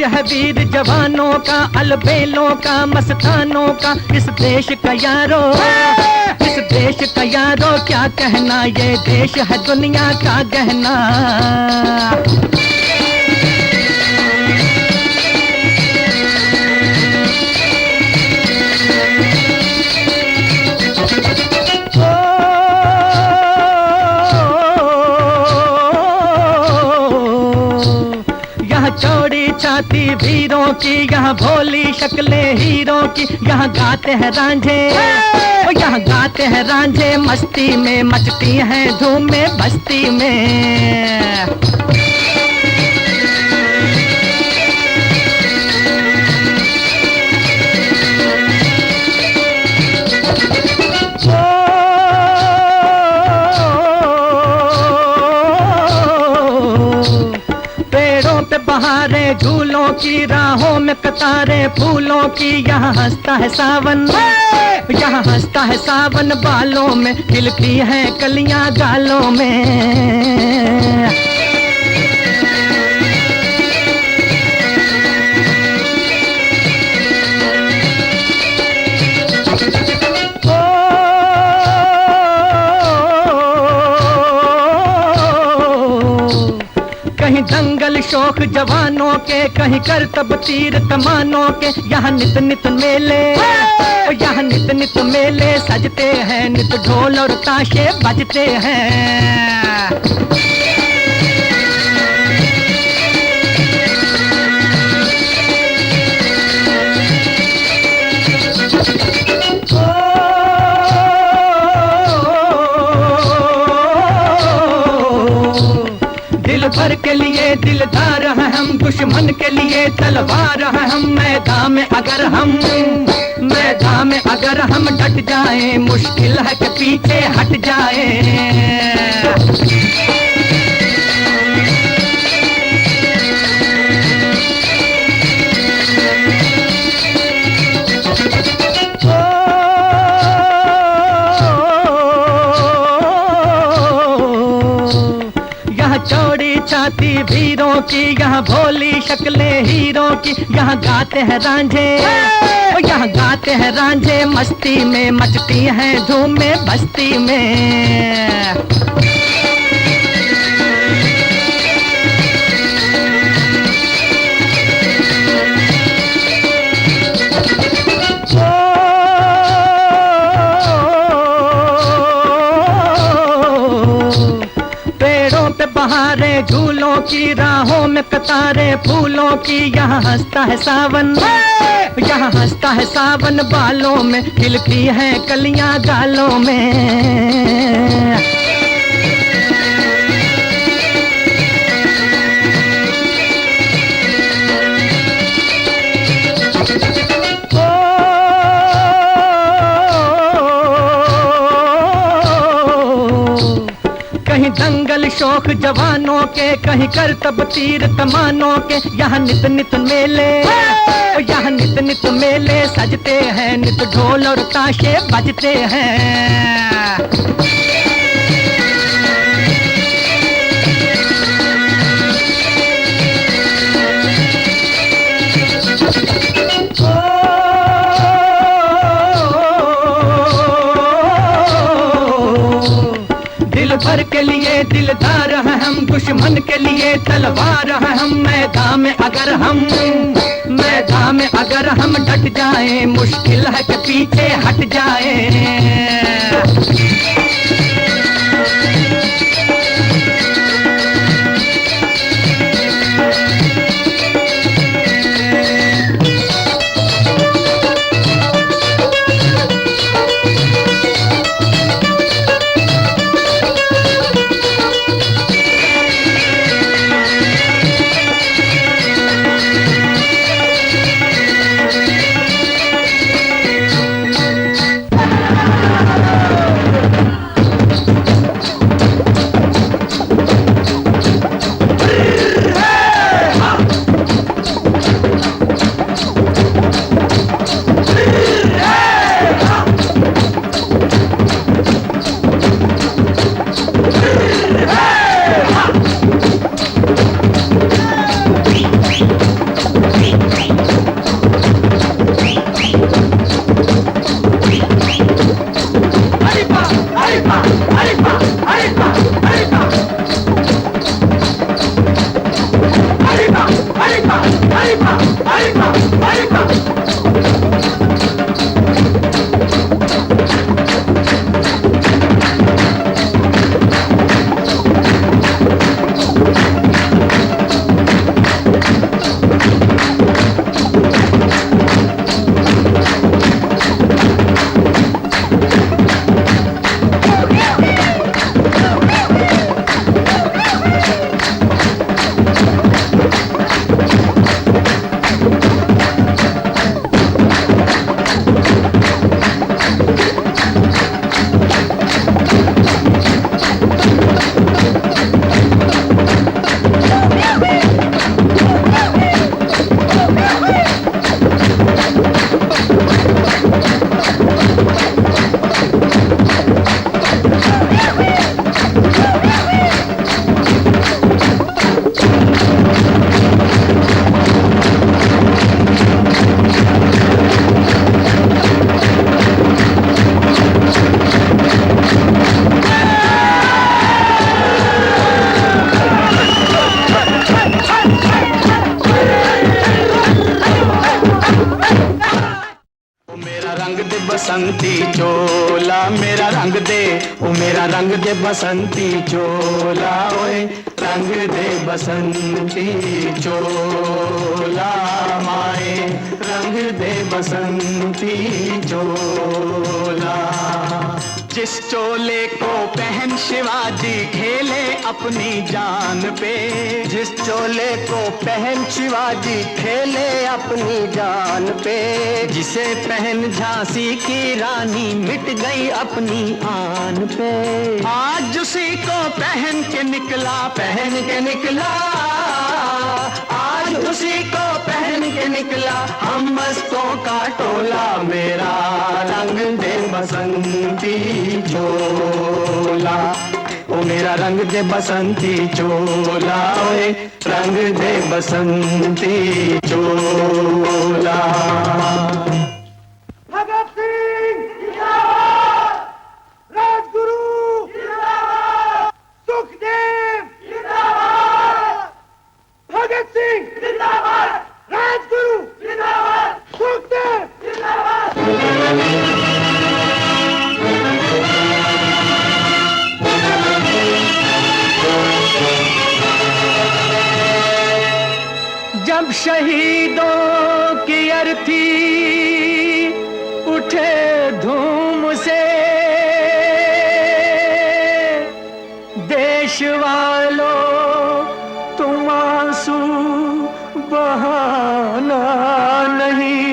देश है वीर जवानों का, अलबेलों का, मस्तानों का, इस देश का यारो, इस देश का यारो क्या कहना, ये देश है दुनिया का गहना। चौड़ी छाती वीरों की, यहाँ भोली शक्लें हीरों की, यहाँ गाते हैं रांझे, यहाँ गाते हैं रांझे, मस्ती में मचती हैं धूमें बस्ती में। बहारें झूलों की, राहों में कतारें फूलों की, यहाँ हंसता है सावन, यहाँ हंसता है सावन, बालों में खिलती हैं कलियां गालों में। कहीं दंगल शौक जवानों के, कहीं करतब तीर कमानों के, यहाँ नित नित मेले, यहाँ नित नित मेले सजते हैं, नित ढोल और ताशे बजते हैं। दिल भर के लिए दिलदार हैं हम, दुश्मन के लिए तलवार हैं हम, मैदान में अगर हम, मैदान में अगर हम डट जाएं, मुश्किल है कि पीछे हट जाएं। चौड़ी छाती वीरों की, यहाँ भोली शक्लें हीरों की, यहाँ गाते हैं रांझे, यहाँ गाते हैं रांझे, मस्ती में मचती हैं धूमें बस्ती में। बहारें झूलों की, राहों में कतारें फूलों की, यहाँ हंसता है सावन, यहाँ हंसता है सावन, बालों में खिलती हैं कलियां गालों में। कहीं दंगल शौक जवानों के, कहीं करतब तीर कमानों के, यहाँ नित नित मेले, यहाँ नित नित मेले सजते हैं, नित ढोल और ताशे बजते हैं। दिल भर के लिए दिलदार हैं हम, दुश्मन के लिए तलवार हैं हम, मैदान में अगर हम, मैदान में अगर हम डट जाएं, मुश्किल है कि पीछे हट जाएं। रंग दे बसंती चोला, मेरा रंग दे, ओ मेरा रंग दे बसंती चोला, ओए रंग दे बसंती चोला, माए रंग दे बसंती चोला। जिस चोले को पहन शिवाजी खेले अपनी जान पे, जिस चोले को पहन शिवाजी खेले अपनी जान पे, जिसे पहन झांसी की रानी मिट गई अपनी आन पे, आज उसी को पहन के निकला, पहन के निकला, आज उसी को पहन के निकला हम मस्तों का टोला, मेरा रंग दे बसंती चोला, ओ मेरा रंग दे बसंती चोला, ओए रंग दे बसंती चोला। भगत सिंह जिंदाबाद, राजगुरु जिंदाबाद, सुखदेव जिंदाबाद, भगत सिंह जिंदाबाद, राजगुरु जिंदाबाद, सुखदेव जिंदाबाद। जब शहीदों की अर्थी उठे धूम से, देश वालों तुम आंसू बहाना नहीं,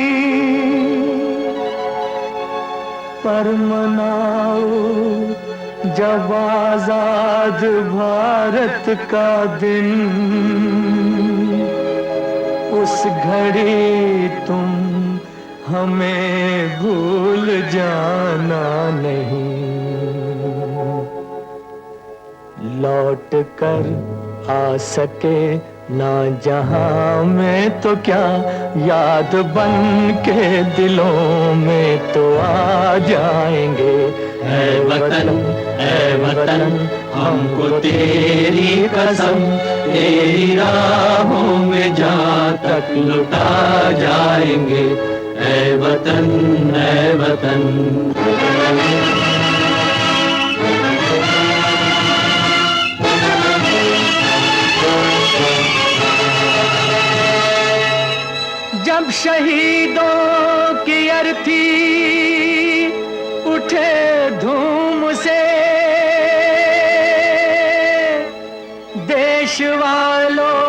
पर मनाओ जब आजाद भारत का दिन, उस घड़ी तुम हमें भूल जाना नहीं। लौट कर आ सके ना जहां में तो क्या, याद बन के दिलों में तो आ जाएंगे। ऐ वतन हमको तेरी कसम, तेरी राहों में जहाँ तक लुटा जाएंगे। ऐ वतन, ऐ वतन। जब शहीदों की अर्थी उठे धूम से, देश वालों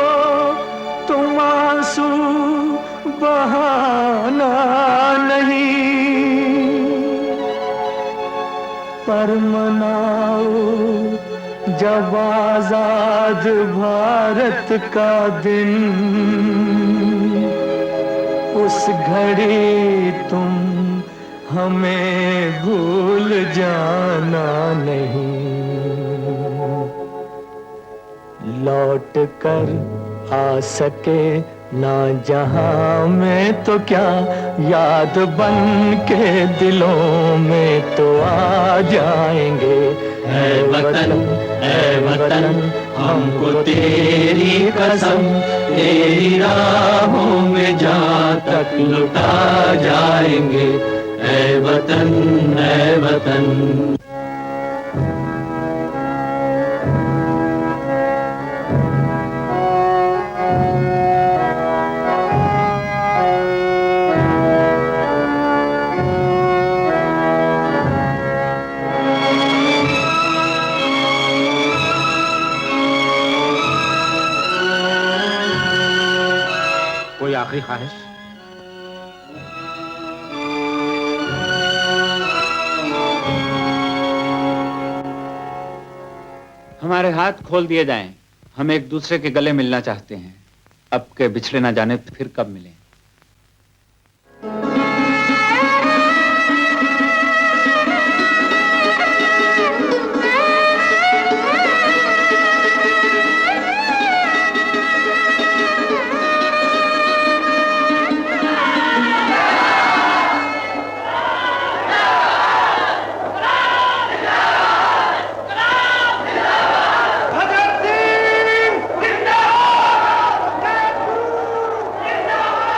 तुम आंसू बहाना नहीं, पर मनाओ जब आजाद भारत का दिन, उस घड़ी तुम हमें भूल जाना नहीं। लौट कर आ सके ना जहां में तो क्या, याद बन के दिलों में तो आ जाएंगे। ऐ वतन हमको तेरी कसम, तेरी राहों में जहाँ तक लुटा जाएंगे। ऐ वतन, ऐ वतन। कोई आखिरी ख्वाहिश? हमारे हाथ खोल दिए जाएं, हम एक दूसरे के गले मिलना चाहते हैं। अब के बिछड़े ना जाने फिर कब मिलें। भगत सिंह जिंदाबाद, राजगुरु जिंदाबाद।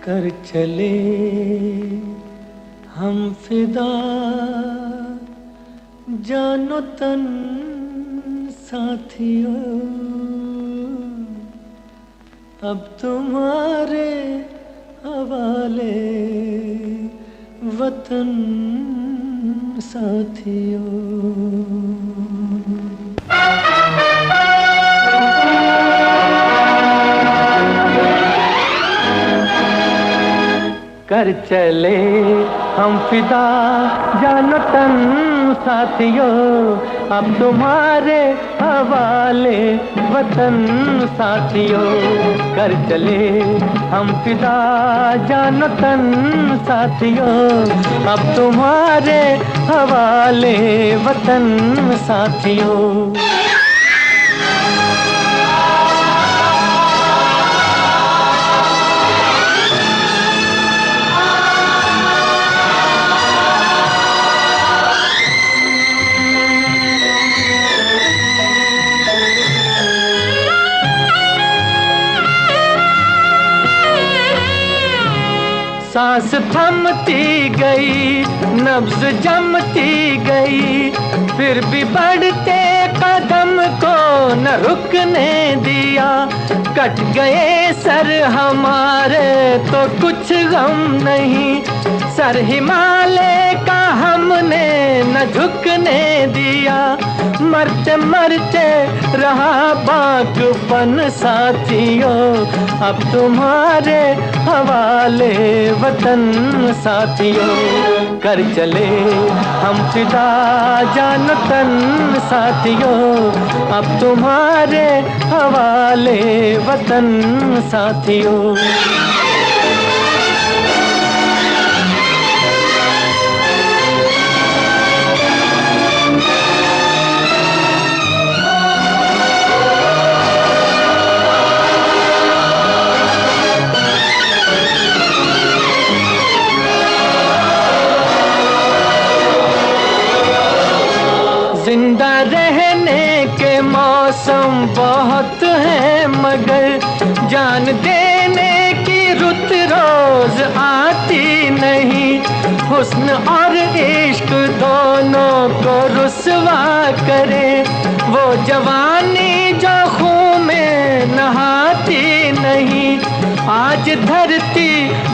कर चले हम फिदा जानो तन साथियों, अब तुम्हारे हवाले वतन साथियों। कर चले हम फिदा जानो तन साथियों, अब तुम्हारे हवाले वतन साथियों। कर चले हम फिदा जानो तन साथियों, अब तुम्हारे हवाले वतन साथियों। सांस थमती गई, नब्ज जमती गई, फिर भी बढ़ते कदम को न रुकने दिया। कट गए सर हमारे तो कुछ गम नहीं, सर हिमालय का हमने न झुकने दिया। मरते मरते रहा बागपन साथियों, अब तुम्हारे हवाले वतन साथियों। कर चले हम फिदा जानो तन साथियों, अब तुम्हारे हवाले वतन साथियों। जिंदा रहने जीने के मौसम बहुत है, मगर जान देने की रुत रोज आती नहीं। हुस्न और इश्क दोनों को रुसवा करे, वो जवानी जो खून में नहाती नहीं। आज धरती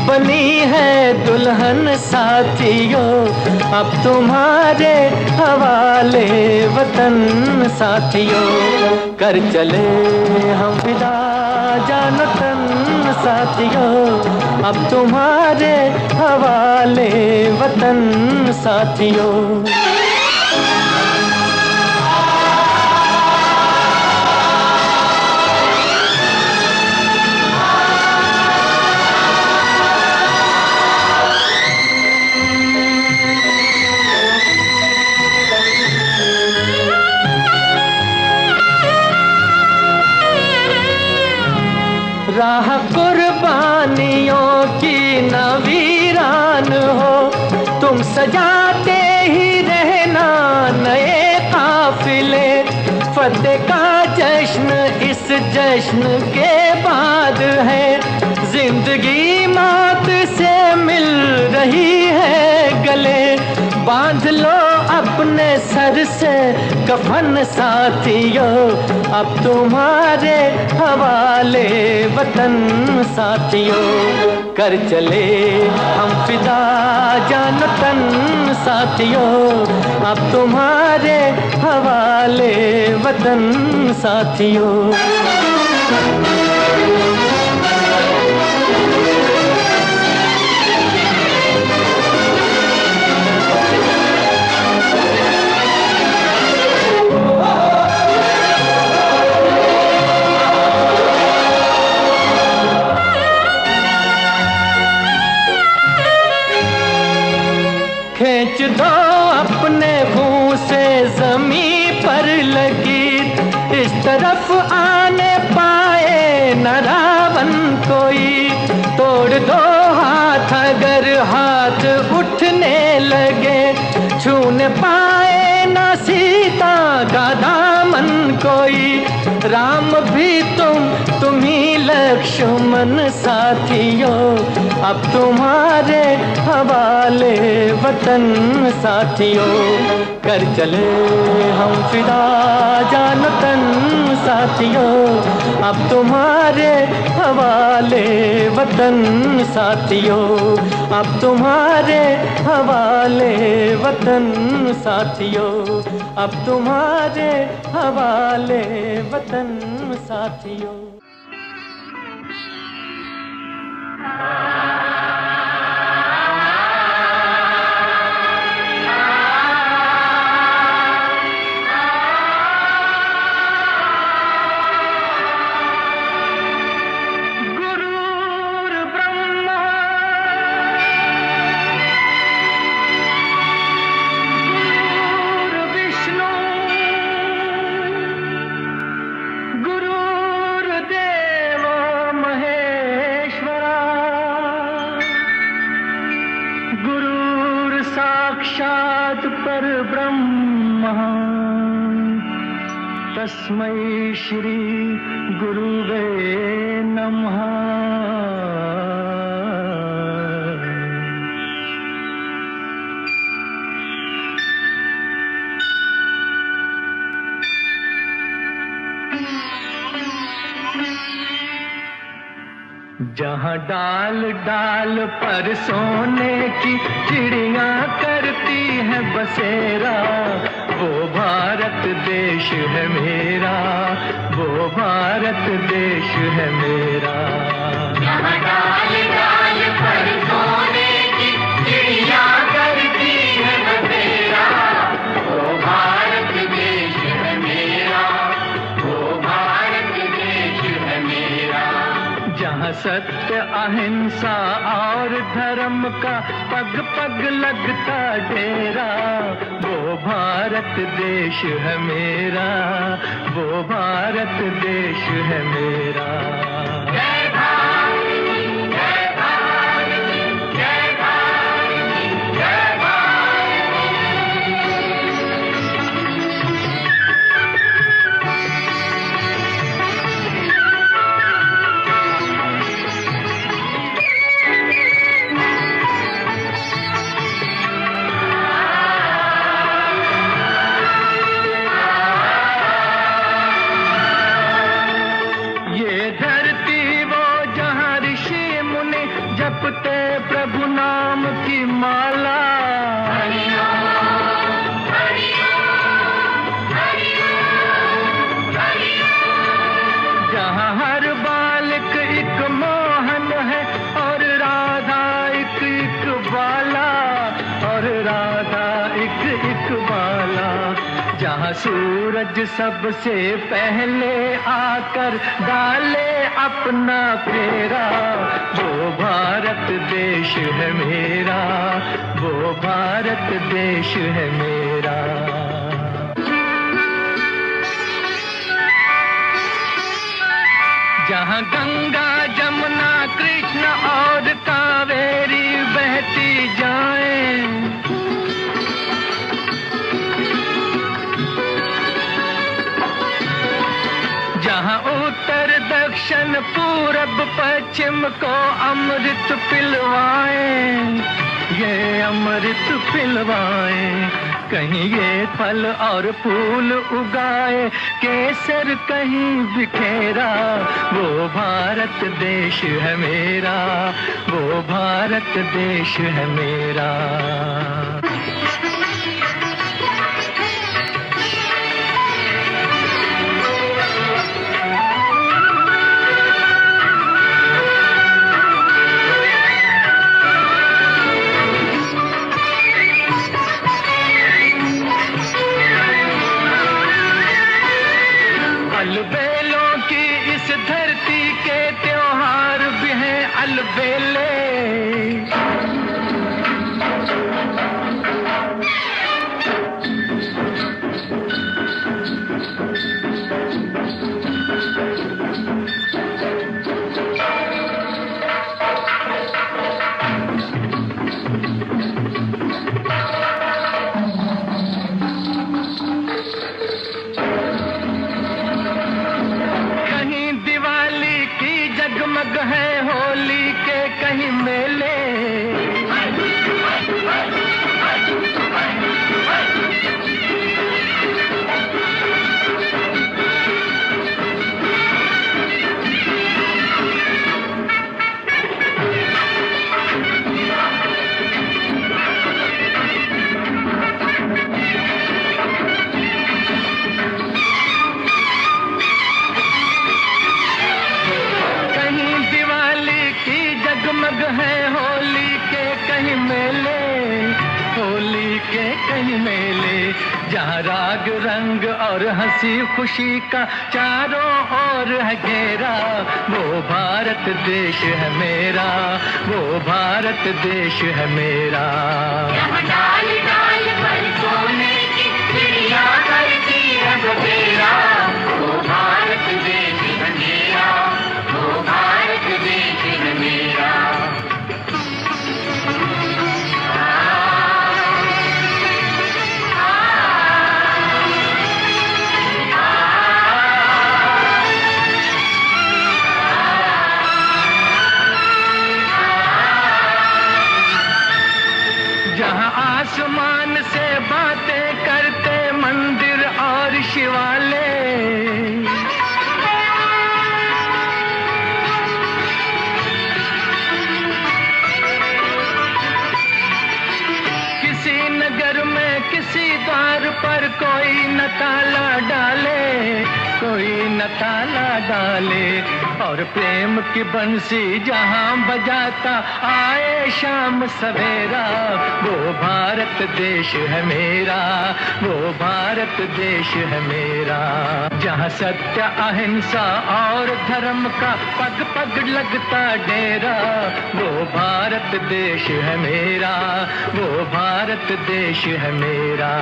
बनी है दुल्हन साथियों, अब तुम्हारे हवाले वतन साथियों। कर चले हम विदा जानो तन साथियों, अब तुम्हारे हवाले वतन साथियों। राह कुर्बानियों की न वीरान हो, तुम सजाते ही रहना नए काफिले। फतेह का जश्न इस जश्न के बाद है, जिंदगी मौत से मिल रही है गले। बांध लो अपने सर से कफन साथियों, अब तुम्हारे हवाले वतन साथियों। कर चले हम फिदा जानो तन साथियों, अब तुम्हारे हवाले वतन साथियों। खींच दो अपने मुंह से जमीन पर लगी, इस तरफ आने पाए न रावण कोई। तोड़ दो हाथ अगर हाथ उठने लगे, छूने पाए न सीता का दामन कोई। राम भी तुम ही लक्ष्मण साथियों, अब तुम्हारे हवाले वतन साथियों। कर चले हम फिदा जानो तन साथियों, अब तुम्हारे हवाले वतन साथियों। अब तुम्हारे हवाले वतन साथियों, अब तुम्हारे हवाले वतन साथियों। साक्षात् परब्रह्म तस्मै श्री गुरुवे नमः। जहाँ डाल डाल पर सोने की चिड़िया करती है बसेरा, वो भारत देश है मेरा, वो भारत देश है मेरा। जहाँ डाल डाल पर सोने की चिड़िया करती है बसेरा, वो भारत देश है मेरा, वो भारत देश है मेरा। जहाँ सत्य अहिंसा और धर्म का पग पग लगता डेरा, वो भारत देश है मेरा, वो भारत देश है मेरा। जय भारती जय भारती जय भारती जय भारती। सूरज सबसे पहले आकर डाले अपना फेरा, वो भारत देश है मेरा, वो भारत देश है मेरा। जहाँ गंगा जमुना कृष्ण और कावेरी बहती जाएं, जहाँ उत्तर दक्षिण पूरब पश्चिम को अमृत पिलवाएं, ये अमृत पिलवाएं। कहीं ये फल और फूल उगाए, केसर कहीं बिखेरा, वो भारत देश है मेरा, वो भारत देश है मेरा। अलबेलों की इस धरती के त्योहार भी हैं अलबेले। जगमग है होली के कहीं मेले, जगमग है होली के कहीं मेले, होली के कहीं मेले। जहाँ राग रंग और हंसी खुशी का चारों ओर है घेरा, वो भारत देश है मेरा, वो भारत देश है मेरा। यहाँ डाल डाल पर सोने की चिड़िया करती है बसेरा, वो भारत देश है मेरा, वो भारत देश है मेरा। जहाँ आसमान से बातें करते मंदिर और शिवालय, किसी नगर में किसी द्वार पर कोई न ताला डाले, कोई न ताला डाले। और प्रेम की बंसी जहाँ बजाता आए शाम सवेरा, वो भारत देश है मेरा, वो भारत देश है मेरा। जहाँ सत्य अहिंसा और धर्म का पग पग लगता डेरा, वो भारत देश है मेरा, वो भारत देश है मेरा।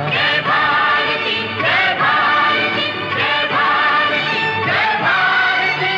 जय भारती, जय भारती, जय भारती, जय भारती।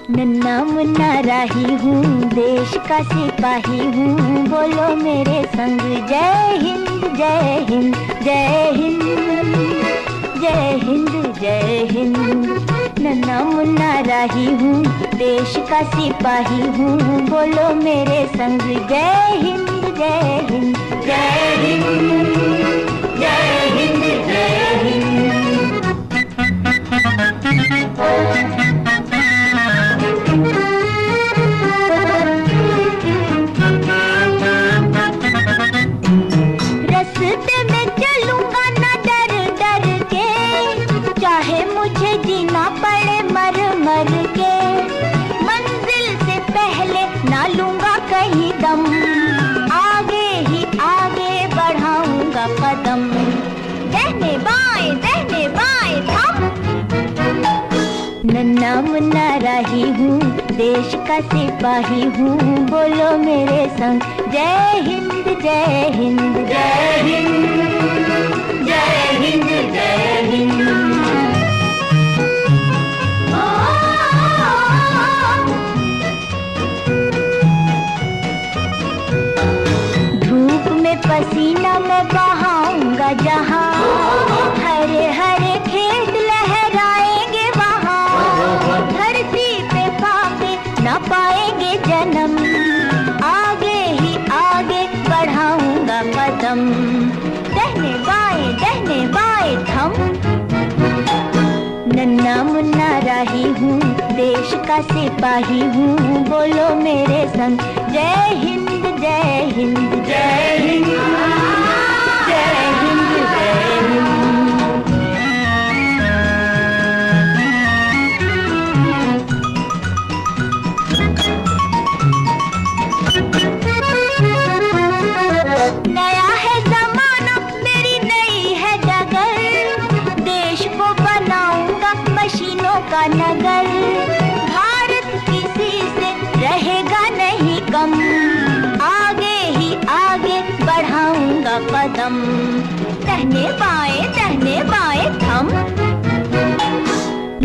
नन्ना मुन्ना राही हूँ, देश का सिपाही हूँ, बोलो मेरे संग जय हिंद जय हिंद जय हिंद जय हिंद जय हिंद। नन्ना मुन्ना राही हूँ, देश का सिपाही हूँ, बोलो मेरे संग जय हिंद जय हिंद जय हिंद जय हिंद जय हिंद। नन्ना मुन्ना राही हूँ, देश का सिपाही हूँ, बोलो मेरे संग जय हिंद जय हिंद जय हिंद जय हिंद जय हिंद। धूप में पसीना मैं बहाऊंगा जहाँ, हरे हरे खेत लहराएंगे वहाँ, धरती पे पापे न पाएंगे जन्म, आगे ही आगे बढ़ाऊंगा कदम, दहने बाएं थम। नन्ना मुन्ना राही हूँ, देश का सिपाही हूँ, बोलो मेरे संग जय हिंद जय हिंद जय हिंद जय हिंद जय हिंद। नया है जमाना, मेरी नई है डगर, देश को बनाऊंगा मशीनों का नगर, भारत किसी से रहेगा नहीं कम, आगे ही आगे बढ़ाऊंगा कदम, दहने बाएं थम।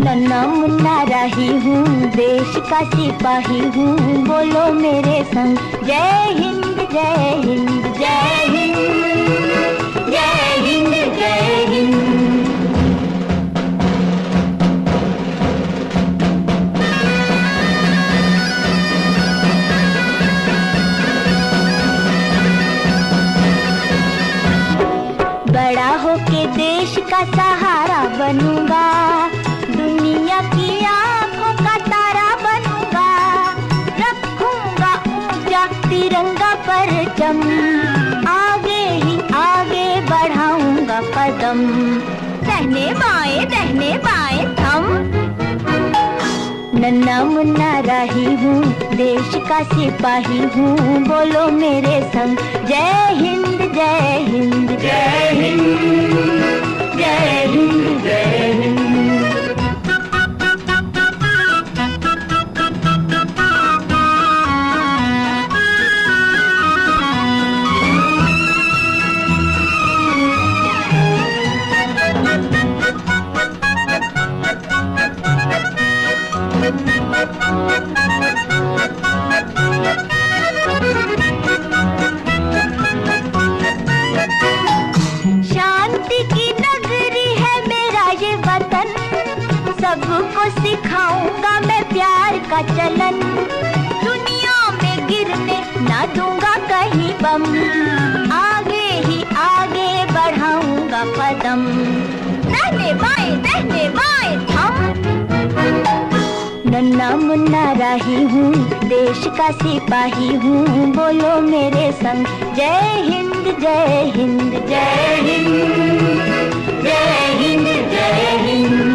नन्ना मुन्ना राही हूँ, देश का सिपाही हूँ, बोलो मेरे संग जय हिंद जय हिंद जय हिंद जय हिंद जय हिंद। बड़ा होके देश का सहारा बनूंगा, दुनिया की आंखों का तारा बनूंगा, रखूंगा ऊंचा तिरंगा परचम, आगे ही आगे बढ़ाऊंगा कदम, दहने बाएं थम। नन्ना मुन्ना राही हूँ, देश का सिपाही हूँ, बोलो मेरे संग जय हिंद जय हिंद जय हिंद जय हिंद जय हिंद। शांति की नगरी है मेरा ये वतन, सबको सिखाऊंगा मैं प्यार का चलन, दुनिया में गिरने ना दूंगा कहीं बम, आगे ही आगे बढ़ाऊंगा कदम, दहने बाएं थम। नन्ना मुन्ना राही हूँ, देश का सिपाही हूँ, बोलो मेरे संग जय हिंद जय हिंद जय हिंद जय हिंद जय हिंद।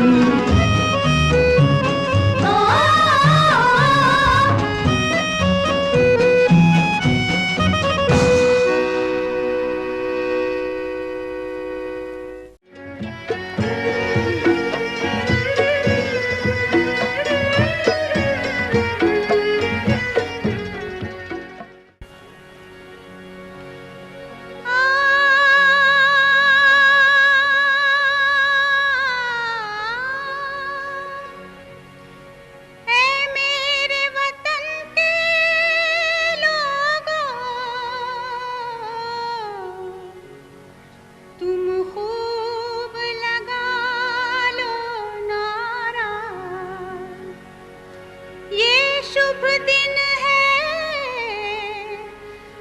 शुभ दिन है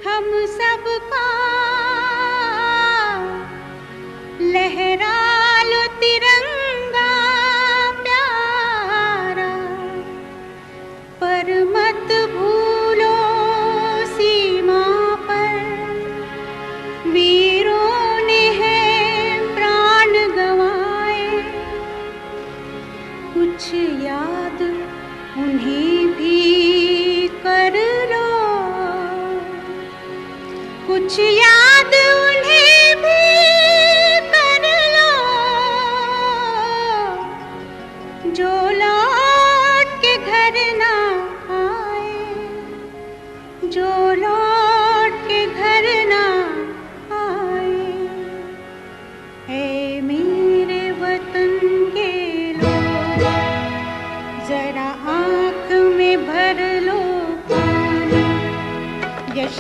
हम सबका, लहरा लो तिरंगा प्यारा, पर मत भूलो सीमा पर वीरों ने है प्राण गंवाए, कुछ याद उन्हें भी कर लो, कुछ याद उन्हें भी कर लो, जो लो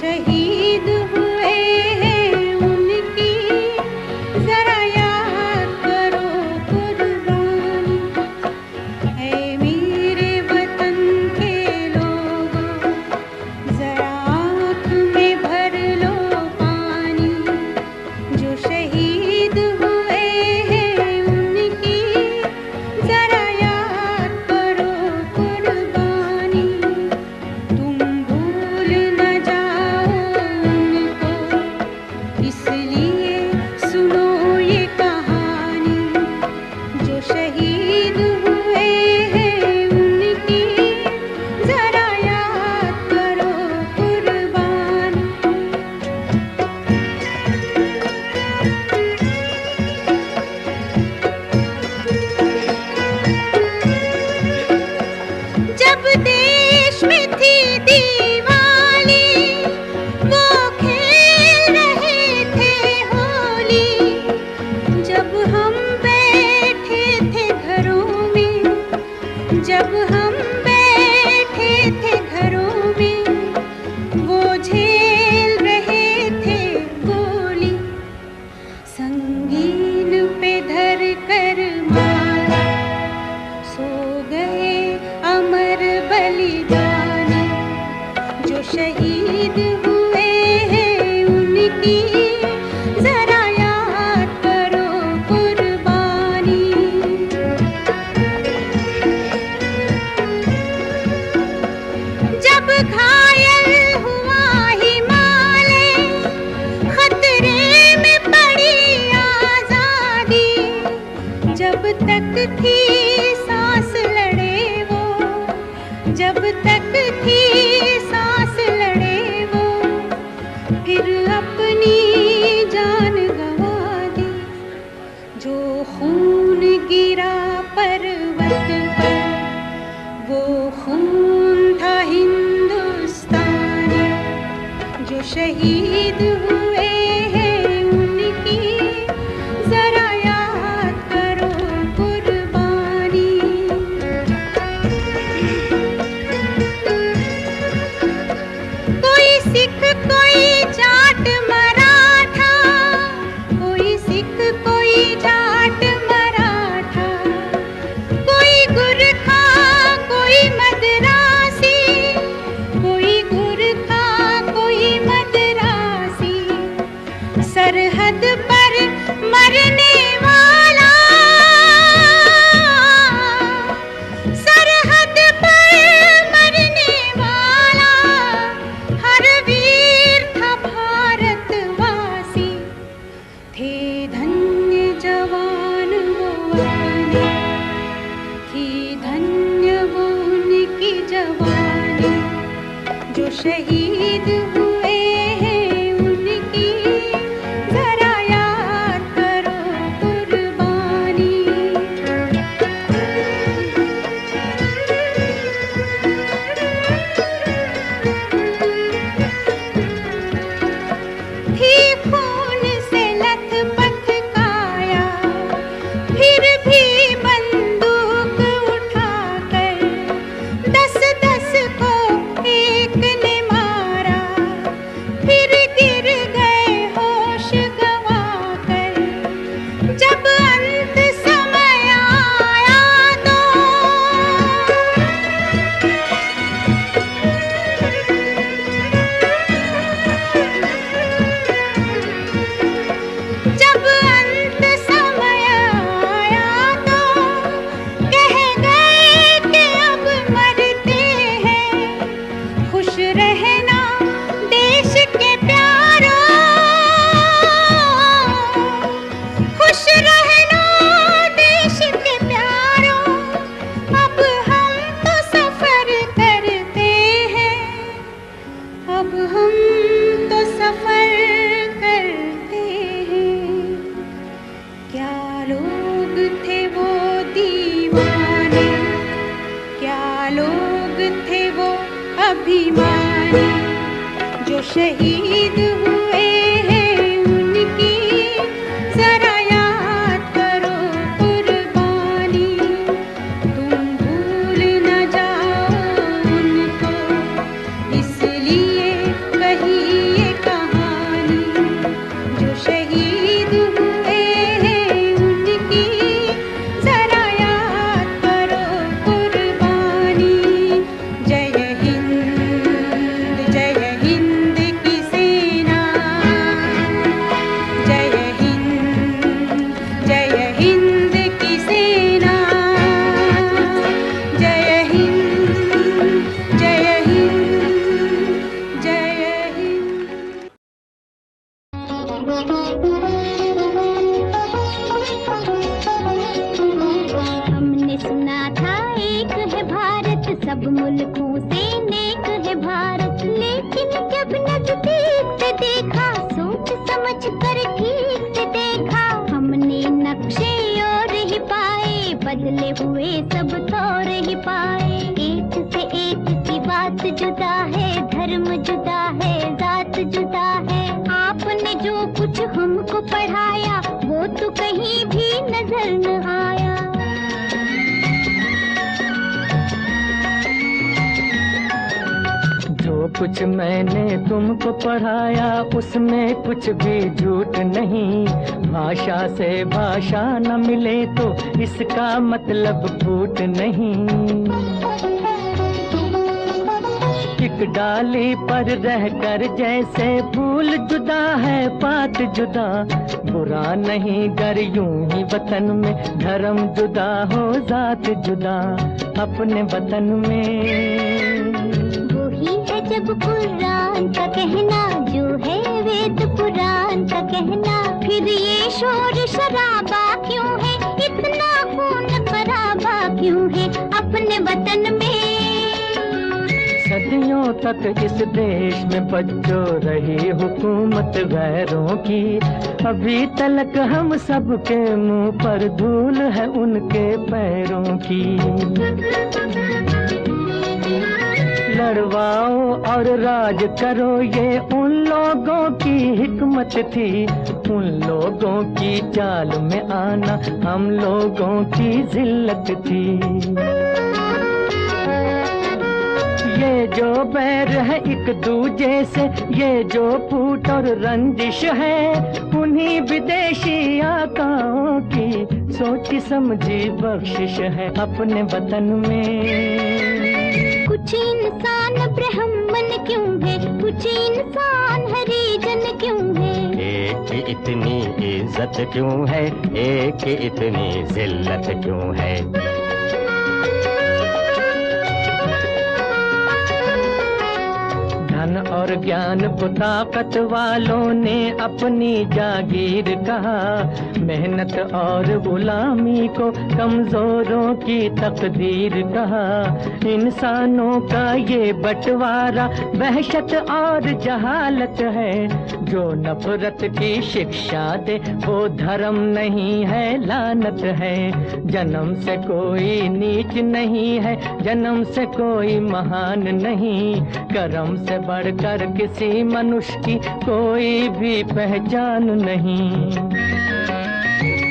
शहीद हुए हैं उनकी जरा याद करो कुर्बानी। ऐ मेरे वतन के लोगों, जरा आँख में भर लो पानी। जो शहीद हुए हैं उनकी जरा याद करो कुर्बानी। तुम भूल न जाओ उनको, इसलिए सुनो ये कहानी। जो शहीद हुए हैं उनकी जरा याद करो कुर्बानी। जब देश में थी दीवाली, वो खेल रहे थे होली। जब हम बैठे थे घरों में, जब हम बैठे थे घरों में, वो झेल रहे थे गोली। संगीन पे धर कर मारा, सो गए अमर बलिदानी। जो शहीद हुए हैं उनकी जरा याद करो कुर्बानी। जब घायल हुआ हिमालय, खतरे में पड़ी आजादी। जब तक थी सांस लड़े वो, जब तक थी सांस लड़े वो, फिर अपनी जान गंवा दी। जो खून गिरा पर्वत पर, वो खून था हिंदुस्तानी। जो शहीद हुए हैं उनकी जरा याद करो कुर्बानी। कोई सिख कोई जाट मराठा, कोई सिख कोई जाट मराठा। कोई गुरखा कोई मदरासी, कोई गुरखा कोई मदरासी। सरहद पर मरने वाला, सरहद पर मरने वाला, हर वीर था भारतवासी। थे धन्य जवान वो अपने, थी धन्य वो उनकी जवानी। जो शहीद हुए हैं उनकी जरा याद करो कुर्बानी। थी खून से लथपथ काया, फिर भी बंदूक उठाकर 10-10 को एक ने मारा। फिर गिर गए होश गंवाकर। जब अंत समय आया तो जब अंत समय आया तो कह गए कि अब मरते हैं। खुश रहना देश के प्यारों, खुश रहना देश के प्यारों। अब हम तो सफर करते हैं, अब हम तो सफर करते हैं। क्या लोग थे वो दीवाने, क्या लोग थे वो अभिमानी। जो शहीद हुए हैं उनकी जरा याद करो कुर्बानी। तुम भूल न जाओ उनको, इसलिए कहीं सुना था एक है भारत, सब मुल्कों से नेक है भारत। लेकिन जब नजदीक से देखा, सोच समझ कर ठीक से देखा, हमने नक्शे और ही पाए, बदले हुए सब तौर ही पाए। एक से एक की बात जुदा है, धर्म जुदा है, जात जुदा है। आपने जो कुछ हमको पढ़ाया, वो तो कहीं भी नजर न आया। जो कुछ मैंने तुमको पढ़ाया, उसमें कुछ भी झूठ नहीं। भाषा से भाषा न मिले तो इसका मतलब फूट नहीं। एक डाली पर रहकर जैसे फूल जुदा है, पात जुदा। बुरा नहीं गर यूं ही वतन में धर्म जुदा हो, जात जुदा अपने वतन में। वही है जब कुरान का कहना, जो है वेद पुराण का कहना। फिर ये शोर शराबा क्यों है, इतना खून खराबा क्यों है अपने वतन में। सदियों तक इस देश में बच्चों रही हुकूमत गैरों की। अभी तलक हम सबके मुंह पर धूल है उनके पैरों की। लड़वाओ और राज करो, ये उन लोगों की हिकमत थी। उन लोगों की चाल में आना हम लोगों की जिल्लत थी। ये जो बैर है एक दूजे से, ये जो फूट और रंजिश है, उन्हीं विदेशी आकाओं की सोची समझी बख्शिश है अपने वतन में। कुछ इंसान ब्राह्मण क्यों है, कुछ इंसान हरिजन क्यों है। एक इतनी इज्जत क्यों है, एक इतनी जिल्लत क्यों है। धन और ज्ञान को ताकत वालों ने अपनी जागीर कहा। मेहनत और गुलामी को कमजोरों की तकदीर कहा। इंसानों का ये बंटवारा वहशत और जहालत है। जो नफरत की शिक्षा दे वो धर्म नहीं है, लानत है। जन्म से कोई नीच नहीं है, जन्म से कोई महान नहीं। कर्म से बढ़कर किसी मनुष्य की कोई भी पहचान नहीं।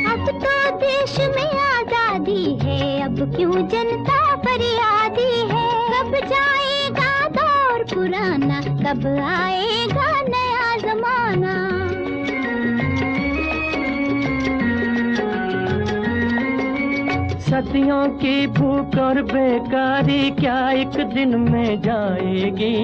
अब तो देश में आजादी है, अब क्यों जनता फरियादी है। कब जाएगा दौर पुराना, कब आएगा नया जमाना। सदियों की भूख और बेकारी क्या एक दिन में जाएगी।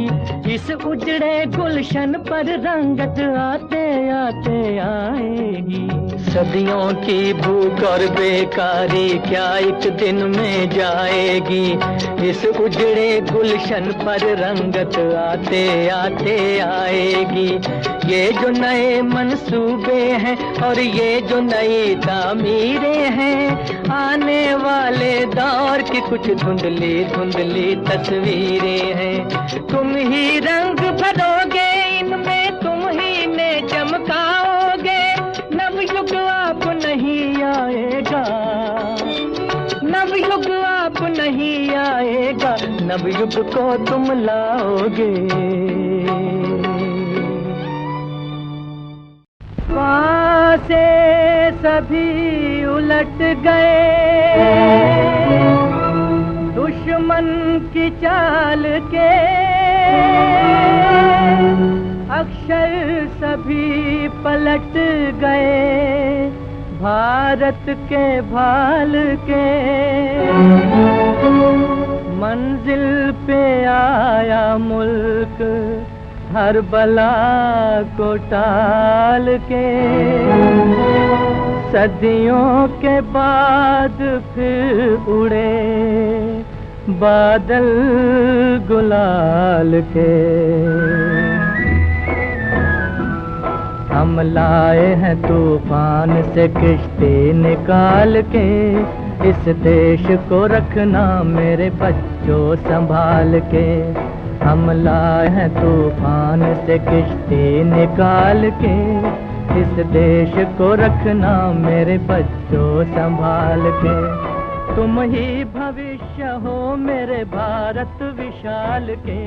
इस उजड़े गुलशन पर रंगत आते आते आएगी। सदियों की भूख और बेकारी क्या एक दिन में जाएगी। इस उजड़े गुलशन पर रंगत आते आते आएगी। ये जो नए मंसूबे हैं और ये जो नई तामीरें हैं, आने वाले दौर की कुछ धुंधली धुंधली तस्वीरें हैं। तुम ही रंग भरोगे इनमें, तुम ही ने चमकाओगे। नवयुग आप नहीं आएगा, नवयुग आप नहीं आएगा, नवयुग को तुम लाओगे। वहाँ से सभी उलट गए दुश्मन की चाल के। अक्षर सभी पलट गए भारत के भाल के। मंजिल पे आया मुल्क हर बला को टाल के। सदियों के बाद फिर उड़े बादल गुलाल के। हम लाए हैं तूफान से किश्ती निकाल के। इस देश को रखना मेरे बच्चों संभाल के। हम लाए हैं तूफान से किश्ती निकाल के। इस देश को रखना मेरे बच्चों संभाल के। तुम ही भविष्य हो मेरे भारत विशाल के।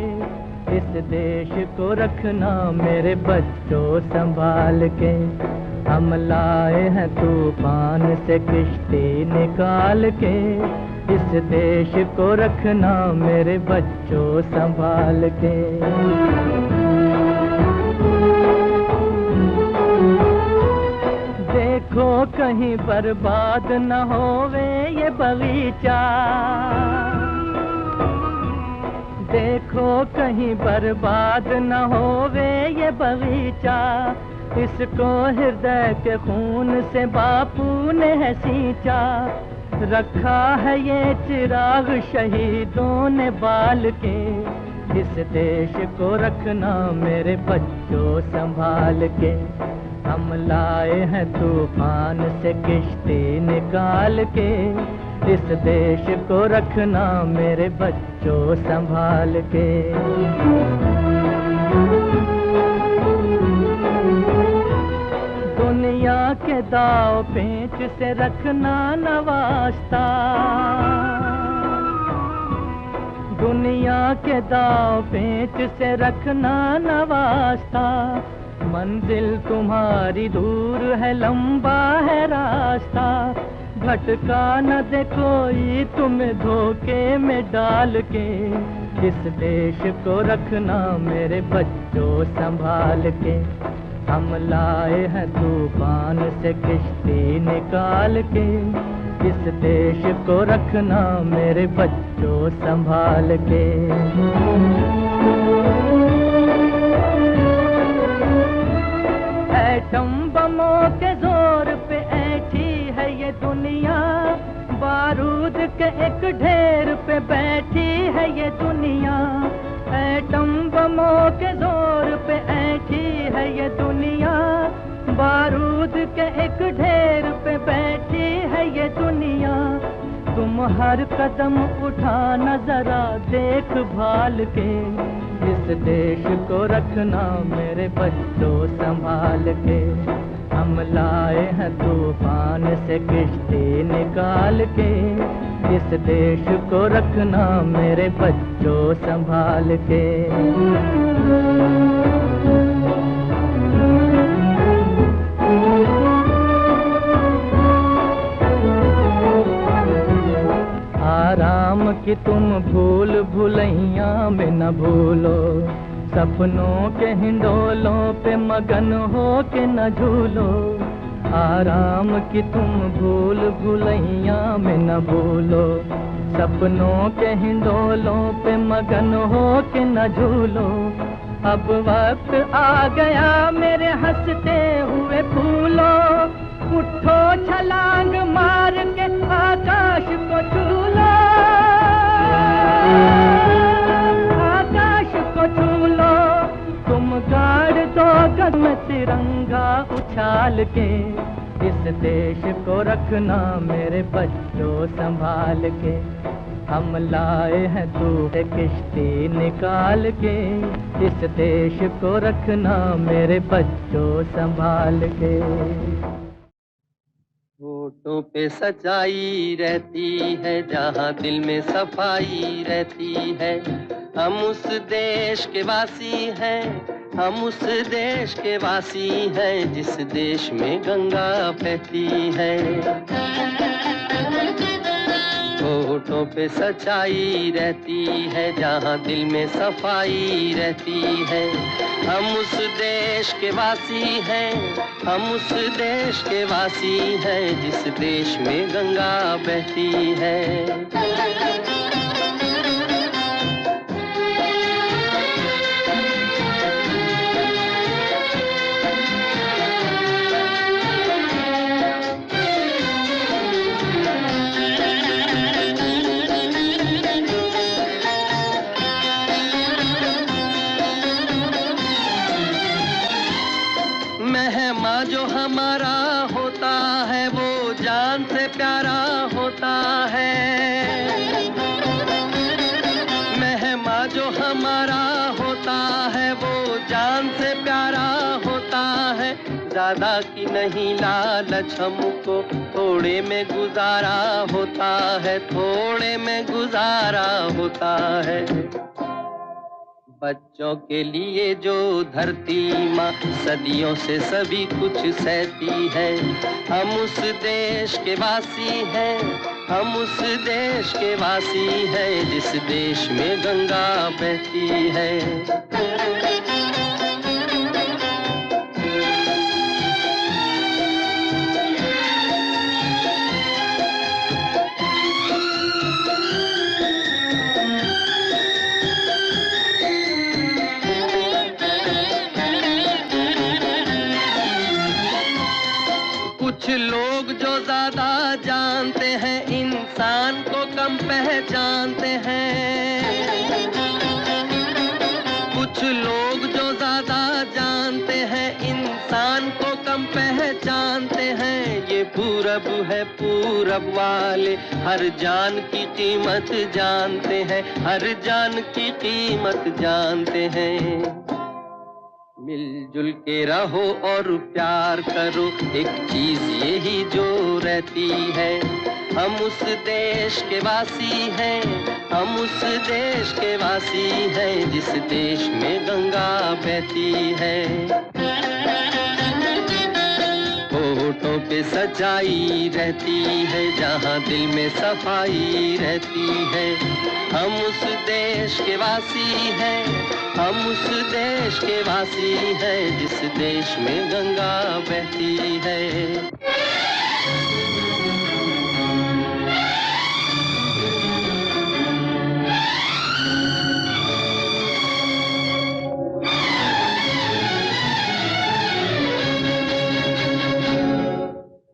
इस देश को रखना मेरे बच्चों संभाल के। हम लाए हैं तूफान से किश्ती निकाल के। इस देश को रखना मेरे बच्चों संभाल के। देखो कहीं बर्बाद न होवे ये बगीचा। देखो कहीं बर्बाद न होवे ये बगीचा। इसको हृदय के खून से बापू ने है सींचा। रखा है ये चिराग शहीदों ने बाल के। इस देश को रखना मेरे बच्चों संभाल के। हम लाए हैं तूफान से किश्ती निकाल के। इस देश को रखना मेरे बच्चों संभाल के। दुनिया के दाव पेंच से रखना न वास्ता। दुनिया के दाव पेंच से रखना न वास्ता। मंजिल तुम्हारी दूर है लंबा है रास्ता। भटका न दे कोई तुम्हें धोखे में डाल के। इस देश को रखना मेरे बच्चों संभाल के। हम लाए हैं तूफान से किश्ती निकाल के। इस देश को रखना मेरे बच्चों संभाल के। एटम बमों के जोर पे ऐठी है ये दुनिया। बारूद के एक ढेर पे बैठी है ये दुनिया। एटम बमों के जोर पे ऐठी है ये दुनिया। बारूद के एक ढेर पे बैठी है ये दुनिया। तुम हर कदम उठाना जरा देख भाल के। इस देश को रखना मेरे बच्चों संभाल के। हम लाए हैं तूफान से किश्ती निकाल के। इस देश को रखना मेरे बच्चों संभाल के। आराम की तुम भूल भुलैया में न भूलो। सपनों के हिंडोलों पे मगन हो के न झूलो। आराम की तुम भूल भुलैया में न भूलो। सपनों के हिंडोलों पे मगन हो के न झूलो। अब वक्त आ गया मेरे हंसते हुए फूलो। उठो छलांग मार के आकाश को छू लो। आकाश को छू लो। तुम गाड़ दो गगन में तिरंगा उछाल के। इस देश को रखना मेरे बच्चों संभाल के। हम लाए हैं तूफान किश्ती निकाल के। इस देश को रखना मेरे बच्चों संभाल के। होठों पे सच्चाई रहती है जहाँ दिल में सफाई रहती है। हम उस देश के वासी हैं। हम उस देश के वासी हैं जिस देश में गंगा बहती है। होठों पे सच्चाई रहती है जहाँ दिल में सफाई रहती है। हम उस देश के वासी हैं। हम उस देश के वासी हैं जिस देश में गंगा बहती है। मेहमा जो हमारा होता है वो जान से प्यारा होता जान से प्यारा होता है, ज्यादा की नहीं लालच हमको, थोड़े में गुजारा होता है, थोड़े में गुजारा होता है। बच्चों के लिए जो धरती माँ सदियों से सभी कुछ सहती है, हम उस देश के वासी हैं, हम उस देश के वासी हैं जिस देश में गंगा बहती है। कुछ लोग जो ज्यादा जानते हैं इंसान को कम पहचानते हैं, कुछ लोग जो ज्यादा जानते हैं इंसान को कम पहचानते हैं। ये पूरब है पूरब वाले हर जान की कीमत जानते हैं, हर जान की कीमत जानते हैं। मिलजुल के रहो और प्यार करो, एक चीज यही जो रहती है, हम उस देश के वासी हैं, हम उस देश के वासी हैं जिस देश में गंगा बहती है। होठों पे सच्चाई रहती है, जहाँ दिल में सफाई रहती है, हम उस देश के वासी हैं, हम उस देश के वासी हैं जिस देश में गंगा बहती है।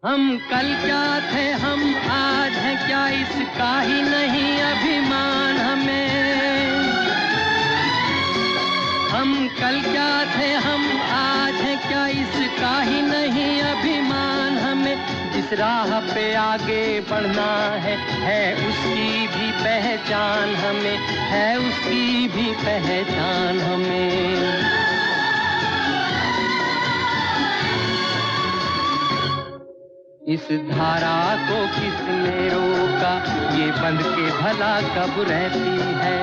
हम कल क्या थे हम आज हैं क्या, इसका ही नहीं अभिमान हमें। हम कल क्या थे हम आज हैं क्या, इसका ही नहीं अभिमान हमें। जिस राह पे आगे बढ़ना है उसकी भी पहचान हमें, है उसकी भी पहचान हमें। इस धारा को किसने रोका, ये बंद के भला कब रहती है।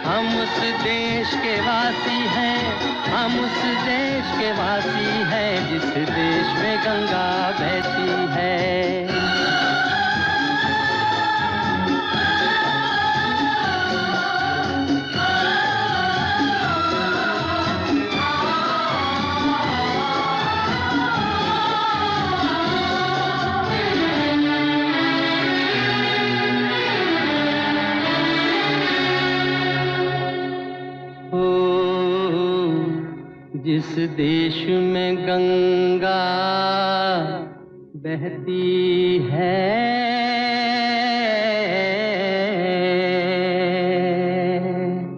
हम उस देश के वासी हैं, हम उस देश के वासी हैं जिस देश में गंगा बहती है। जिस देश में गंगा बहती है